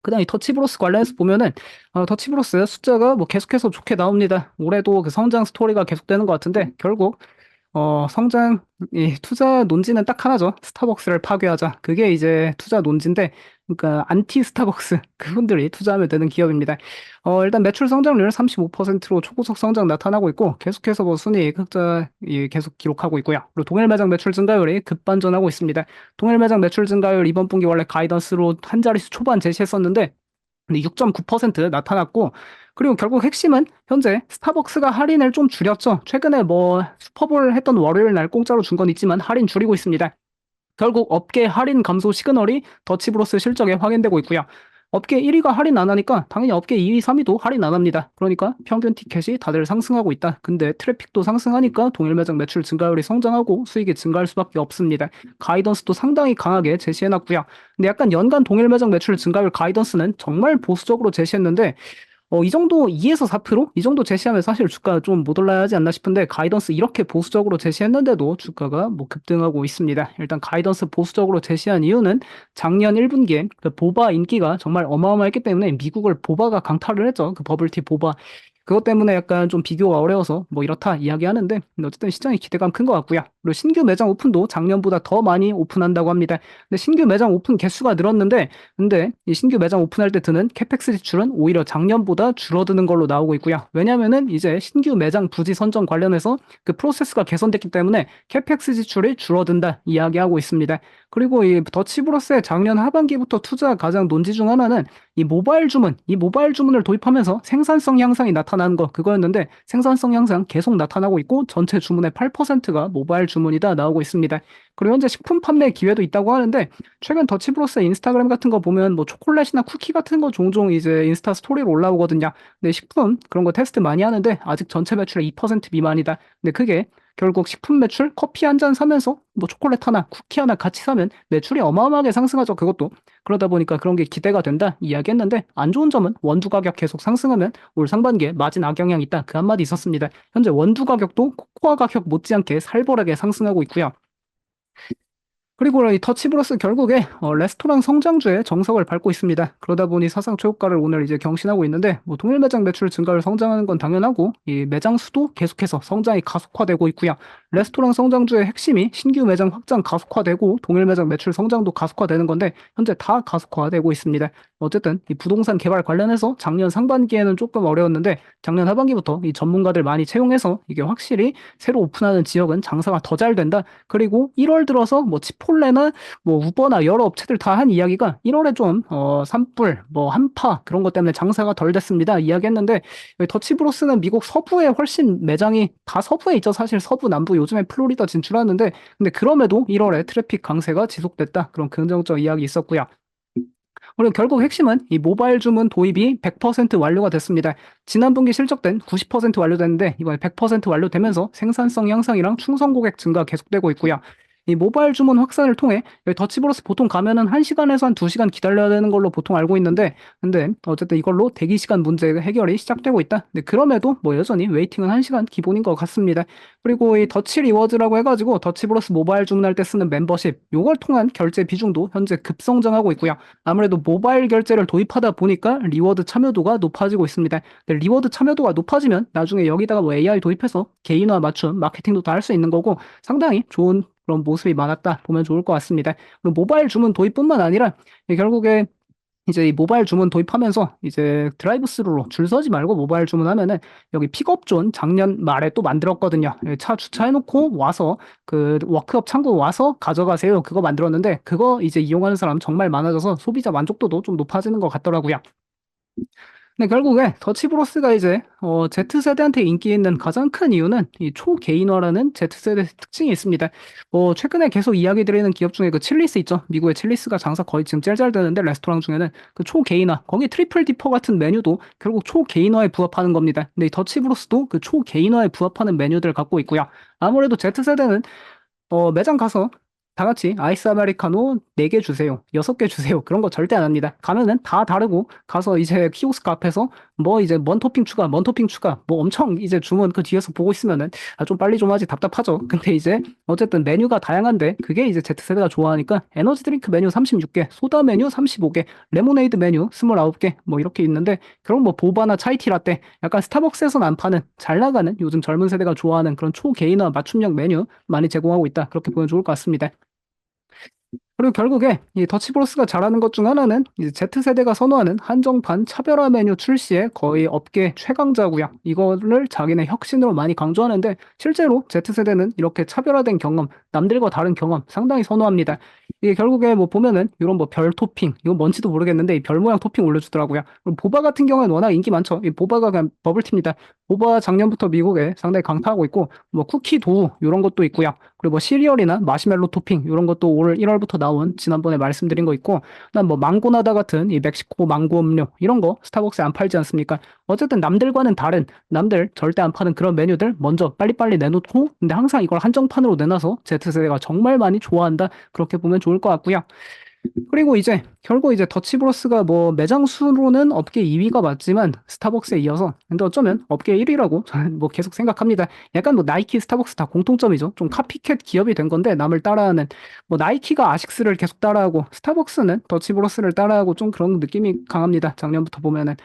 그다음 이 더치브로스 관련해서 보면은 더치브로스 숫자가 뭐 계속해서 좋게 나옵니다. 올해도 그 성장 스토리가 계속되는 것 같은데 결국 성장, 이 투자 논지는 딱 하나죠. 스타벅스를 파괴하자. 그게 이제 투자 논지인데, 그러니까 안티 스타벅스 그분들이 투자하면 되는 기업입니다. 일단 매출 성장률 35%로 초고속 성장 나타나고 있고, 계속해서 뭐 순이익 흑자 계속 기록하고 있고요. 그리고 동일 매장 매출 증가율이 급반전하고 있습니다. 동일 매장 매출 증가율 이번 분기 원래 가이던스로 한 자릿수 초반 제시했었는데, 근데 6.9% 나타났고, 그리고 결국 핵심은 현재 스타벅스가 할인을 좀 줄였죠. 최근에 뭐 슈퍼볼 했던 월요일 날 공짜로 준 건 있지만 할인 줄이고 있습니다. 결국 업계 할인 감소 시그널이 더치브로스 실적에 확인되고 있고요. 업계 1위가 할인 안 하니까 당연히 업계 2위, 3위도 할인 안 합니다. 그러니까 평균 티켓이 다들 상승하고 있다. 근데 트래픽도 상승하니까 동일 매장 매출 증가율이 성장하고 수익이 증가할 수밖에 없습니다. 가이던스도 상당히 강하게 제시해놨고요. 근데 약간 연간 동일 매장 매출 증가율 가이던스는 정말 보수적으로 제시했는데 이 정도 2에서 4%? 이 정도 제시하면 사실 주가 좀 못 올라야 하지 않나 싶은데 가이던스 이렇게 보수적으로 제시했는데도 주가가 뭐 급등하고 있습니다. 일단 가이던스 보수적으로 제시한 이유는 작년 1분기에 그 보바 인기가 정말 어마어마했기 때문에 미국을 보바가 강타를 했죠. 그 버블티 보바. 그것 때문에 약간 좀 비교가 어려워서 뭐 이렇다 이야기하는데 어쨌든 시장의 기대감 큰 것 같고요. 그리고 신규 매장 오픈도 작년보다 더 많이 오픈한다고 합니다. 근데 신규 매장 오픈 개수가 늘었는데 근데 이 신규 매장 오픈할 때 드는 캐펙스 지출은 오히려 작년보다 줄어드는 걸로 나오고 있고요. 왜냐하면은 이제 신규 매장 부지 선정 관련해서 그 프로세스가 개선됐기 때문에 캐펙스 지출이 줄어든다 이야기하고 있습니다. 그리고 이 더치브로스의 작년 하반기부터 투자 가장 논지 중 하나는 이 모바일 주문을 도입하면서 생산성 향상이 나타나는 거 그거였는데 생산성 향상 계속 나타나고 있고 전체 주문의 8%가 모바일 주문이다 나오고 있습니다. 그리고 현재 식품 판매 기회도 있다고 하는데 최근 더치브로스 인스타그램 같은 거 보면 뭐 초콜릿이나 쿠키 같은 거 종종 이제 인스타 스토리로 올라오거든요. 근데 식품 그런 거 테스트 많이 하는데 아직 전체 매출의 2% 미만이다. 근데 그게 결국 식품 매출 커피 한 잔 사면서 뭐 초콜릿 하나, 쿠키 하나 같이 사면 매출이 어마어마하게 상승하죠. 그것도. 그러다 보니까 그런 게 기대가 된다 이야기했는데 안 좋은 점은 원두 가격 계속 상승하면 올 상반기에 마진 악영향이 있다. 그 한마디 있었습니다. 현재 원두 가격도 코코아 가격 못지않게 살벌하게 상승하고 있고요. 그리고 이 더치브로스 결국에 레스토랑 성장주의 정석을 밟고 있습니다. 그러다 보니 사상 최고가를 오늘 이제 경신하고 있는데 뭐 동일 매장 매출 증가를 성장하는 건 당연하고 이 매장 수도 계속해서 성장이 가속화되고 있고요. 레스토랑 성장주의 핵심이 신규 매장 확장 가속화되고 동일 매장 매출 성장도 가속화되는 건데 현재 다 가속화되고 있습니다. 어쨌든 이 부동산 개발 관련해서 작년 상반기에는 조금 어려웠는데 작년 하반기부터 이 전문가들 많이 채용해서 이게 확실히 새로 오픈하는 지역은 장사가 더 잘 된다. 그리고 1월 들어서 뭐 치폴레나 뭐 우버나 여러 업체들 다 한 이야기가 1월에 좀 산불 뭐 한파 그런 것 때문에 장사가 덜 됐습니다 이야기했는데 더치브로스는 미국 서부에 훨씬 매장이 다 서부에 있죠. 사실 서부 남부 요즘에 플로리다 진출하는데 근데 그럼에도 1월에 트래픽 강세가 지속됐다 그런 긍정적 이야기 있었고요. 그리고 결국 핵심은 이 모바일 주문 도입이 100% 완료가 됐습니다. 지난 분기 실적된 90% 완료됐는데 이번에 100% 완료되면서 생산성 향상이랑 충성 고객 증가 계속되고 있고요. 이 모바일 주문 확산을 통해 여기 더치브로스 보통 가면은 1시간에서 한 2시간 기다려야 되는 걸로 보통 알고 있는데 근데 어쨌든 이걸로 대기 시간 문제 해결이 시작되고 있다. 근데 그럼에도 뭐 여전히 웨이팅은 1시간 기본인 것 같습니다. 그리고 이 더치 리워즈라고 해가지고 더치브로스 모바일 주문할 때 쓰는 멤버십 요걸 통한 결제 비중도 현재 급성장하고 있고요. 아무래도 모바일 결제를 도입하다 보니까 리워드 참여도가 높아지고 있습니다. 근데 리워드 참여도가 높아지면 나중에 여기다가 뭐 AI 도입해서 개인화 맞춤 마케팅도 다 할 수 있는 거고 상당히 좋은 그런 모습이 많았다 보면 좋을 것 같습니다. 그리고 모바일 주문 도입뿐만 아니라 결국에 이제 이 모바일 주문 도입하면서 이제 드라이브 스루로 줄 서지 말고 모바일 주문하면은 여기 픽업 존 작년 말에 또 만들었거든요. 차 주차해놓고 와서 그 워크업 창고 와서 가져가세요. 그거 만들었는데 그거 이제 이용하는 사람 정말 많아져서 소비자 만족도도 좀 높아지는 것 같더라고요. 근데 결국에 더치브로스가 이제 Z세대한테 인기 있는 가장 큰 이유는 이 초개인화라는 Z세대 특징이 있습니다. 최근에 계속 이야기 드리는 기업 중에 그 칠리스 있죠. 미국의 칠리스가 장사 거의 지금 제일 잘 되는데 레스토랑 중에는 그 초개인화 거기 트리플 디퍼 같은 메뉴도 결국 초개인화에 부합하는 겁니다. 근데 이 더치브로스도 그 초개인화에 부합하는 메뉴들을 갖고 있고요. 아무래도 Z세대는 매장 가서 다 같이 아이스 아메리카노 4개 주세요. 6개 주세요. 그런 거 절대 안 합니다. 가면은 다 다르고 가서 이제 키오스크 앞에서 뭐 이제 먼 토핑 추가, 먼 토핑 추가, 뭐 엄청 이제 주문 그 뒤에서 보고 있으면은 좀 빨리 좀 하지 답답하죠. 근데 이제 어쨌든 메뉴가 다양한데 그게 이제 Z세대가 좋아하니까 에너지 드링크 메뉴 36개, 소다 메뉴 35개, 레모네이드 메뉴 29개 뭐 이렇게 있는데 그럼 뭐 보바나 차이티 라떼 약간 스타벅스에서는 안 파는 잘 나가는 요즘 젊은 세대가 좋아하는 그런 초개인화 맞춤형 메뉴 많이 제공하고 있다. 그렇게 보면 좋을 것 같습니다. 그리고 결국에 이 더치브로스가 잘하는 것 중 하나는 이제 Z세대가 선호하는 한정판 차별화 메뉴 출시에 거의 업계 최강자고요. 이거를 자기네 혁신으로 많이 강조하는데 실제로 Z세대는 이렇게 차별화된 경험, 남들과 다른 경험 상당히 선호합니다. 이게 결국에 뭐 보면은 이런 뭐 별 토핑, 이건 뭔지도 모르겠는데 이 별 모양 토핑 올려주더라고요. 그리고 보바 같은 경우에는 워낙 인기 많죠. 이 보바가 그냥 버블티입니다. 보바 작년부터 미국에 상당히 강타하고 있고 뭐 쿠키 도우 이런 것도 있고요. 그리고 뭐 시리얼이나 마시멜로 토핑 이런 것도 올 1월부터 나온 지난번에 말씀드린 거 있고 그다음 뭐 망고나다 같은 이 멕시코 망고 음료 이런 거 스타벅스에 안 팔지 않습니까? 어쨌든 남들과는 다른 남들 절대 안 파는 그런 메뉴들 먼저 빨리빨리 내놓고 근데 항상 이걸 한정판으로 내놔서 Z세대가 정말 많이 좋아한다 그렇게 보면 좋을 것 같고요. 그리고 이제 결국 이제 더치브로스가 뭐 매장 수로는 업계 2위가 맞지만 스타벅스에 이어서 근데 어쩌면 업계 1위라고 저는 뭐 계속 생각합니다. 약간 뭐 나이키, 스타벅스 다 공통점이죠. 좀 카피캣 기업이 된 건데 남을 따라하는 뭐 나이키가 아식스를 계속 따라하고 스타벅스는 더치브로스를 따라하고 좀 그런 느낌이 강합니다. 작년부터 보면은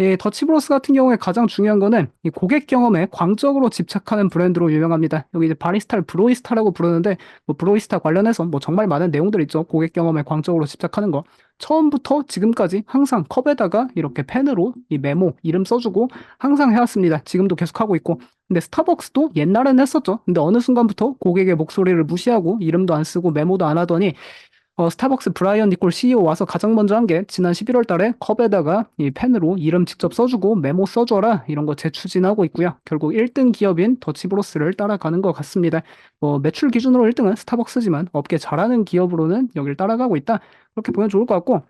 이 더치브로스 같은 경우에 가장 중요한 거는 이 고객 경험에 광적으로 집착하는 브랜드로 유명합니다. 여기 이제 바리스타를 브로이스타라고 부르는데 뭐 브로이스타 관련해서 뭐 정말 많은 내용들 있죠. 고객 경험에 광적으로 집착하는 거. 처음부터 지금까지 항상 컵에다가 이렇게 펜으로 이 메모, 이름 써주고 항상 해왔습니다. 지금도 계속 하고 있고. 근데 스타벅스도 옛날에는 했었죠. 근데 어느 순간부터 고객의 목소리를 무시하고 이름도 안 쓰고 메모도 안 하더니 스타벅스 브라이언 니콜 CEO 와서 가장 먼저 한 게 지난 11월 달에 컵에다가 이 펜으로 이름 직접 써주고 메모 써줘라 이런 거 재추진하고 있고요. 결국 1등 기업인 더치브로스를 따라가는 것 같습니다. 매출 기준으로 1등은 스타벅스지만 업계 잘하는 기업으로는 여길 따라가고 있다. 그렇게 보면 좋을 것 같고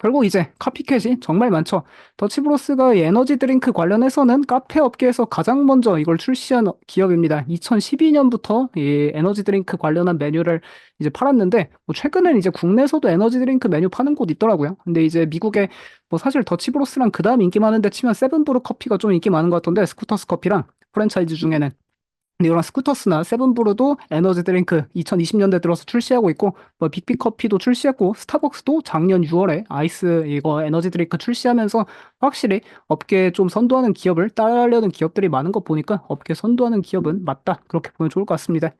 결국 이제 카피캣이 정말 많죠. 더치브로스가 이 에너지 드링크 관련해서는 카페 업계에서 가장 먼저 이걸 출시한 기업입니다. 2012년부터 이 에너지 드링크 관련한 메뉴를 이제 팔았는데 뭐 최근엔 이제 국내에서도 에너지 드링크 메뉴 파는 곳 있더라고요. 근데 이제 미국에 뭐 사실 더치브로스랑 그다음 인기 많은데 치면 세븐브루 커피가 좀 인기 많은 것 같던데 스쿠터스 커피랑 프랜차이즈 중에는 근데 이런 스쿠터스나 세븐브루도 에너지 드링크 2020년대 들어서 출시하고 있고 뭐 빅빅 커피도 출시했고 스타벅스도 작년 6월에 아이스 이거 에너지 드링크 출시하면서 확실히 업계에 좀 선도하는 기업을 따라하려는 기업들이 많은 거 보니까 업계 선도하는 기업은 맞다 그렇게 보면 좋을 것 같습니다.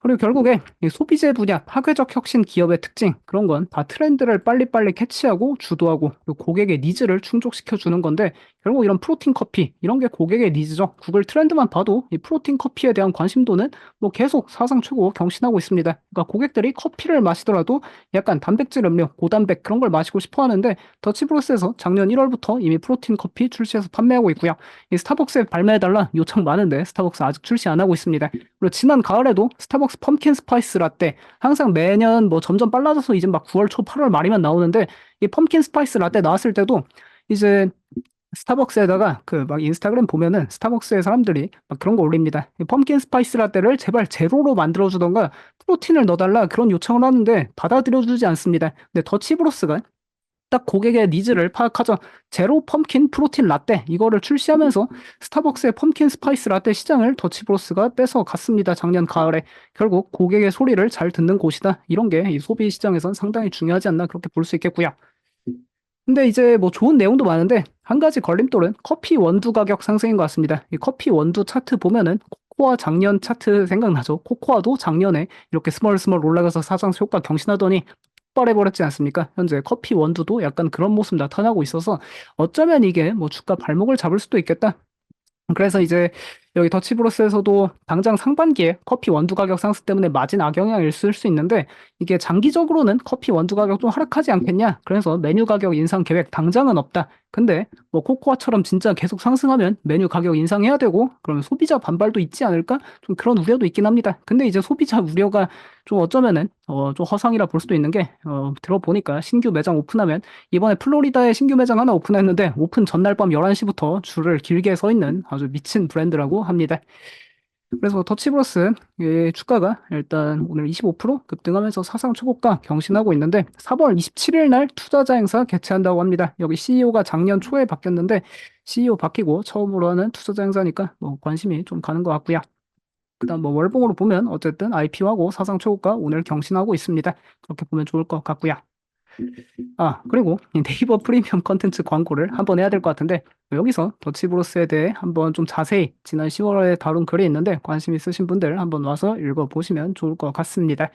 그리고 결국에 이 소비재 분야 파괴적 혁신 기업의 특징 그런 건 다 트렌드를 빨리빨리 캐치하고 주도하고 그 고객의 니즈를 충족시켜 주는 건데 결국 이런 프로틴 커피 이런 게 고객의 니즈죠. 구글 트렌드만 봐도 이 프로틴 커피에 대한 관심도는 뭐 계속 사상 최고 경신하고 있습니다. 그러니까 고객들이 커피를 마시더라도 약간 단백질 음료, 고단백 그런 걸 마시고 싶어 하는데 더치브로스에서 작년 1월부터 이미 프로틴 커피 출시해서 판매하고 있고요. 이 스타벅스에 발매해달라 요청 많은데 스타벅스 아직 출시 안 하고 있습니다. 그리고 지난 가을에도 스타벅스 펌킨 스파이스 라떼 항상 매년 뭐 점점 빨라져서 이제 막 9월 초 8월 말이면 나오는데 이 펌킨 스파이스 라떼 나왔을 때도 이제 스타벅스에다가 그 막 인스타그램 보면은 스타벅스의 사람들이 막 그런 거 올립니다. 이 펌킨 스파이스 라떼를 제발 제로로 만들어 주던가 프로틴을 넣어달라 그런 요청을 하는데 받아들여 주지 않습니다. 근데 더치브로스가 딱 고객의 니즈를 파악하죠. 제로 펌킨 프로틴 라떼 이거를 출시하면서 스타벅스의 펌킨 스파이스 라떼 시장을 더치브로스가 뺏어갔습니다. 작년 가을에. 결국 고객의 소리를 잘 듣는 곳이다. 이런 게 이 소비 시장에선 상당히 중요하지 않나 그렇게 볼 수 있겠고요. 근데 이제 뭐 좋은 내용도 많은데 한 가지 걸림돌은 커피 원두 가격 상승인 것 같습니다. 이 커피 원두 차트 보면은 코코아 작년 차트 생각나죠? 코코아도 작년에 이렇게 스멀스멀 올라가서 사상 효과 경신하더니 폭발해버렸지 않습니까? 현재 커피 원두도 약간 그런 모습 나타나고 있어서 어쩌면 이게 뭐 주가 발목을 잡을 수도 있겠다. 그래서 이제 여기 더치브로스에서도 당장 상반기에 커피 원두 가격 상승 때문에 마진 악영향을 있을 수 있는데 이게 장기적으로는 커피 원두 가격 좀 하락하지 않겠냐? 그래서 메뉴 가격 인상 계획 당장은 없다. 근데 뭐 코코아처럼 진짜 계속 상승하면 메뉴 가격 인상해야 되고 그러면 소비자 반발도 있지 않을까? 좀 그런 우려도 있긴 합니다. 근데 이제 소비자 우려가 좀 어쩌면은 좀 허상이라 볼 수도 있는 게 들어보니까 신규 매장 오픈하면 이번에 플로리다에 신규 매장 하나 오픈했는데 오픈 전날 밤 11시부터 줄을 길게 서 있는 아주 미친 브랜드라고 합니다. 그래서 더치브로스 의 주가가 일단 오늘 25% 급등하면서 사상 초고가 경신하고 있는데 4월 27일 날 투자자 행사 개최한다고 합니다. 여기 CEO가 작년 초에 바뀌었는데 CEO 바뀌고 처음으로 하는 투자자 행사니까 뭐 관심이 좀 가는 것 같고요. 그다음 뭐 월봉으로 보면 어쨌든 IPO하고 사상 초고가 오늘 경신하고 있습니다. 그렇게 보면 좋을 것 같고요. 아, 그리고 이 네이버 프리미엄 컨텐츠 광고를 한번 해야 될 것 같은데 여기서 더치브로스에 대해 한번 좀 자세히 지난 10월에 다룬 글이 있는데 관심 있으신 분들 한번 와서 읽어보시면 좋을 것 같습니다.